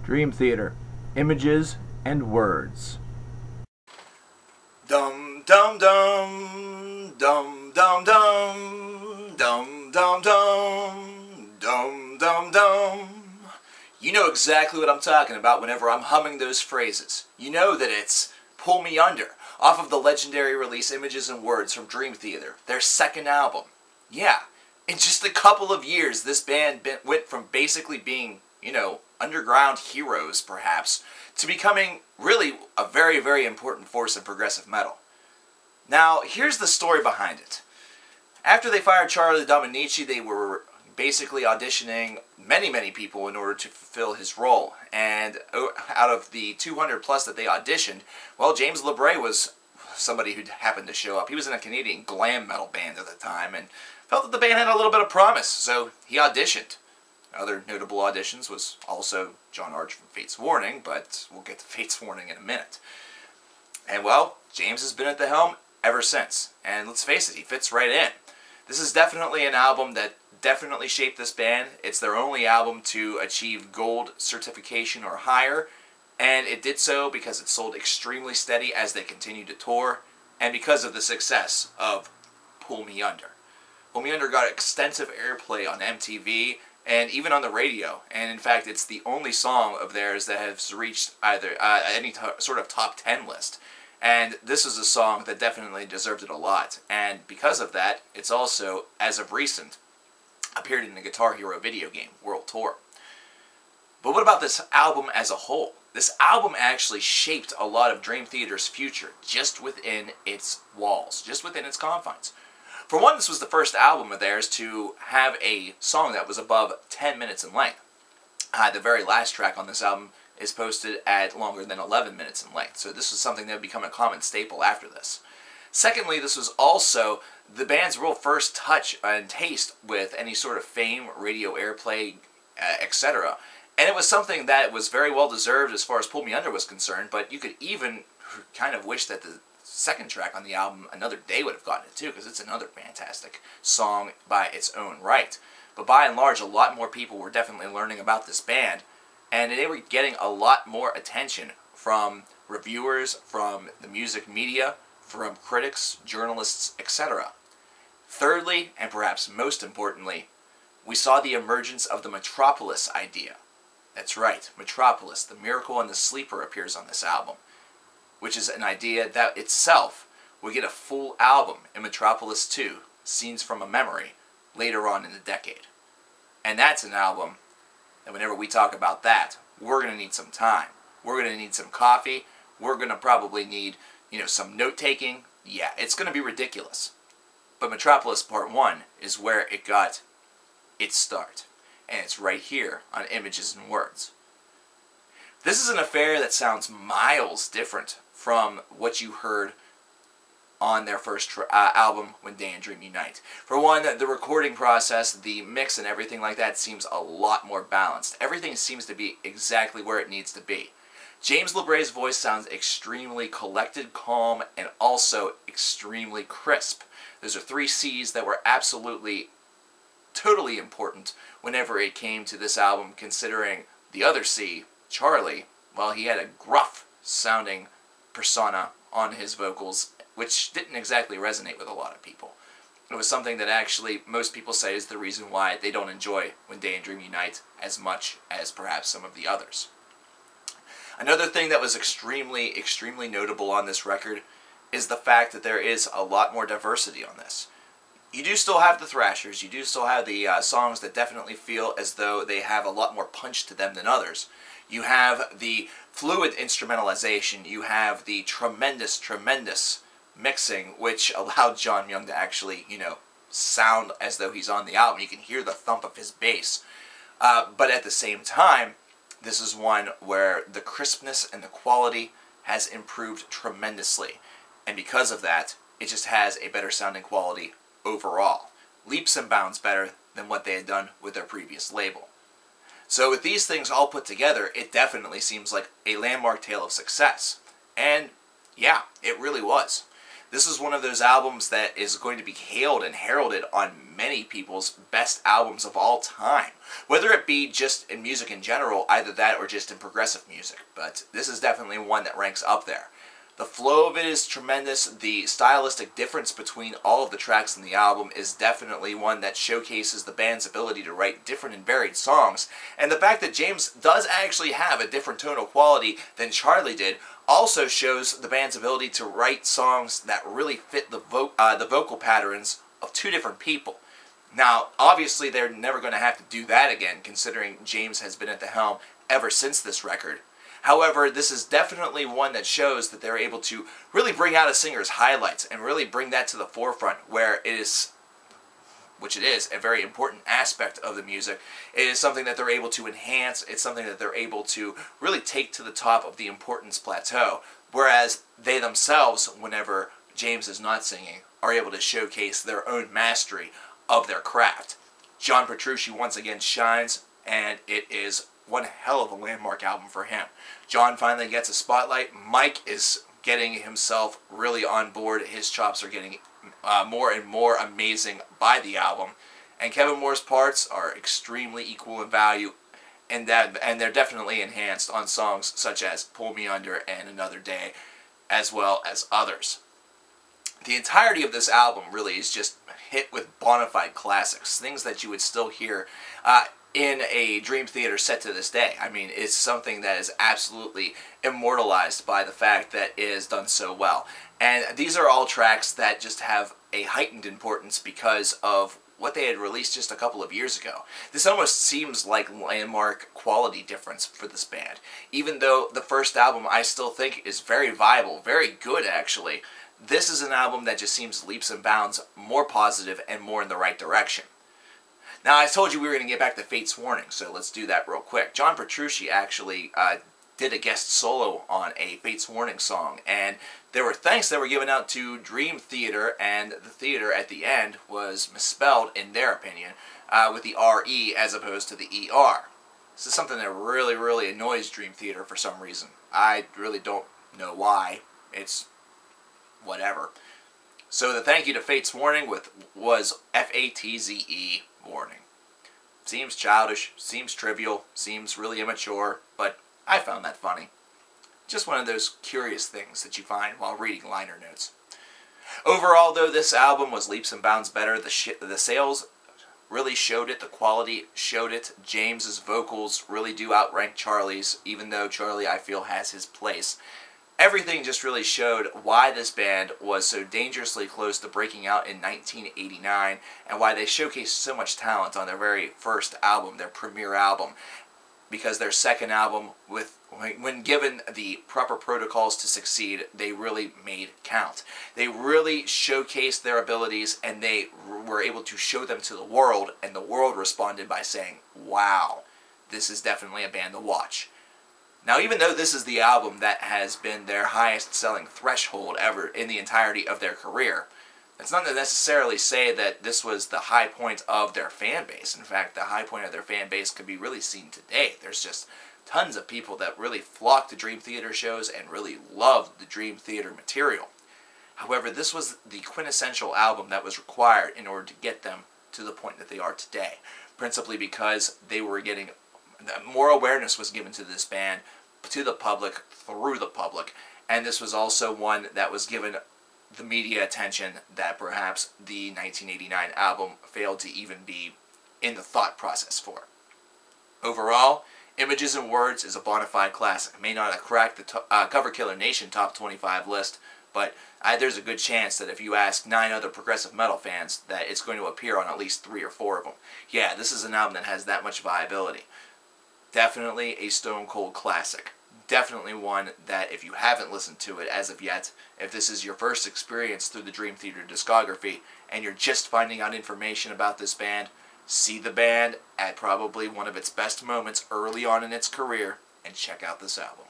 Dream Theater, Images and Words. Dum dum dum, dum dum dum, dum dum dum, dum dum dum. You know exactly what I'm talking about whenever I'm humming those phrases. You know that it's Pull Me Under, off of the legendary release Images and Words from Dream Theater, their second album. Yeah, in just a couple of years, this band went from basically being, underground heroes, perhaps, to becoming really a very, very important force in progressive metal. Now, here's the story behind it. After they fired Charlie Dominici, they were basically auditioning many people in order to fulfill his role. And out of the 200 plus that they auditioned, well, James LeBray was somebody who happened to show up. He was in a Canadian glam metal band at the time and felt that the band had a little bit of promise, so he auditioned. Other notable auditions was also John Arch from Fate's Warning, but we'll get to Fate's Warning in a minute. And well, James has been at the helm ever since. And let's face it, he fits right in. This is definitely an album that definitely shaped this band. It's their only album to achieve gold certification or higher, and it did so because it sold extremely steady as they continued to tour, and because of the success of Pull Me Under. Pull Me Under got extensive airplay on MTV and even on the radio, and in fact it's the only song of theirs that has reached either any sort of top 10 list. And this is a song that definitely deserved it a lot, and because of that, it's also, as of recent, appeared in the Guitar Hero video game World Tour. But what about this album as a whole? This album actually shaped a lot of Dream Theater's future just within its walls, just within its confines. For one, this was the first album of theirs to have a song that was above 10 minutes in length. The very last track on this album is posted at longer than 11 minutes in length, so this was something that would become a common staple after this. Secondly, this was also the band's real first touch and taste with any sort of fame, radio airplay, etc. And it was something that was very well deserved as far as Pull Me Under was concerned, but you could even kind of wish that the second track on the album, Another Day, would have gotten it too, because it's another fantastic song by its own right. But by and large, a lot more people were definitely learning about this band, and they were getting a lot more attention from reviewers, from the music media, from critics, journalists, etc. Thirdly, and perhaps most importantly, we saw the emergence of the Metropolis idea. That's right, Metropolis, the Miracle and the Sleeper, appears on this album, which is an idea that itself would get a full album in Metropolis 2, Scenes from a Memory, later on in the decade. And that's an album that whenever we talk about that, we're going to need some time. We're going to need some coffee. We're going to probably need, some note-taking. Yeah, it's going to be ridiculous. But Metropolis Part 1 is where it got its start. And it's right here on Images and Words. This is an affair that sounds miles different from what you heard on their first album, When Day and Dream Unite. For one, the recording process, the mix and everything like that seems a lot more balanced. Everything seems to be exactly where it needs to be. James LeBray's voice sounds extremely collected, calm, and also extremely crisp. Those are three C's that were absolutely, totally important whenever it came to this album, considering the other C, Charlie, well, he had a gruff-sounding persona on his vocals, which didn't exactly resonate with a lot of people. It was something that actually most people say is the reason why they don't enjoy When Day and Dream Unite as much as perhaps some of the others. Another thing that was extremely notable on this record is the fact that there is a lot more diversity on this. You do still have the thrashers, you do still have the songs that definitely feel as though they have a lot more punch to them than others. You have the fluid instrumentalization, you have the tremendous mixing, which allowed John Young to actually, sound as though he's on the album. You can hear the thump of his bass. But at the same time, this is one where the crispness and the quality has improved tremendously. And because of that, it just has a better sounding quality overall. Leaps and bounds better than what they had done with their previous label. So with these things all put together, it definitely seems like a landmark tale of success. And yeah, it really was. This is one of those albums that is going to be hailed and heralded on many people's best albums of all time. Whether it be just in music in general, either that or just in progressive music. But this is definitely one that ranks up there. The flow of it is tremendous. The stylistic difference between all of the tracks in the album is definitely one that showcases the band's ability to write different and varied songs. And the fact that James does actually have a different tonal quality than Charlie did also shows the band's ability to write songs that really fit the vocal patterns of two different people. Now, obviously, they're never going to have to do that again, considering James has been at the helm ever since this record. However, this is definitely one that shows that they're able to really bring out a singer's highlights and really bring that to the forefront, where it is, which it is, a very important aspect of the music. It is something that they're able to enhance. It's something that they're able to really take to the top of the importance plateau, whereas they themselves, whenever James is not singing, are able to showcase their own mastery of their craft. John Petrucci once again shines, and it is one hell of a landmark album for him. John finally gets a spotlight. Mike is getting himself really on board. His chops are getting more and more amazing by the album. And Kevin Moore's parts are extremely equal in value, and they're definitely enhanced on songs such as Pull Me Under and Another Day, as well as others. The entirety of this album really is just hit with bona fide classics, things that you would still hear in a Dream Theater set to this day. I mean, it's something that is absolutely immortalized by the fact that it is done so well. And these are all tracks that just have a heightened importance because of what they had released just a couple of years ago. This almost seems like landmark quality difference for this band. Even though the first album I still think is very viable, very good actually, this is an album that just seems leaps and bounds more positive and more in the right direction. Now, I told you we were going to get back to Fate's Warning, so let's do that real quick. John Petrucci actually did a guest solo on a Fate's Warning song, and there were thanks that were given out to Dream Theater, and the theater at the end was misspelled, in their opinion, with the R-E as opposed to the E-R. This is something that really, really annoys Dream Theater for some reason. I really don't know why. It's whatever. So the thank you to Fate's Warning was F-A-T-Z-E, Warning. Seems childish, seems trivial, seems really immature, but I found that funny. Just one of those curious things that you find while reading liner notes. Overall, though, this album was leaps and bounds better. The sales really showed it. The quality showed it. James's vocals really do outrank Charlie's, even though Charlie, I feel, has his place. Everything just really showed why this band was so dangerously close to breaking out in 1989 and why they showcased so much talent on their very first album, their premiere album, because their second album, when given the proper protocols to succeed, they really made count. They really showcased their abilities, and they were able to show them to the world, and the world responded by saying, wow, this is definitely a band to watch. Now, even though this is the album that has been their highest selling threshold ever in the entirety of their career, that's not to necessarily say that this was the high point of their fan base. In fact, the high point of their fan base could be really seen today. There's just tons of people that really flock to Dream Theater shows and really love the Dream Theater material. However, this was the quintessential album that was required in order to get them to the point that they are today, principally because they were getting more awareness was given to this band, to the public, through the public, and this was also one that was given the media attention that perhaps the 1989 album failed to even be in the thought process for. Overall, Images and Words is a bona fide classic. It may not have cracked the coverkillernation top 25 list, but there's a good chance that if you ask 9 other progressive metal fans, that it's going to appear on at least 3 or 4 of them. Yeah, this is an album that has that much viability. Definitely a stone cold classic. Definitely one that if you haven't listened to it as of yet, if this is your first experience through the Dream Theater discography and you're just finding out information about this band, see the band at probably one of its best moments early on in its career and check out this album.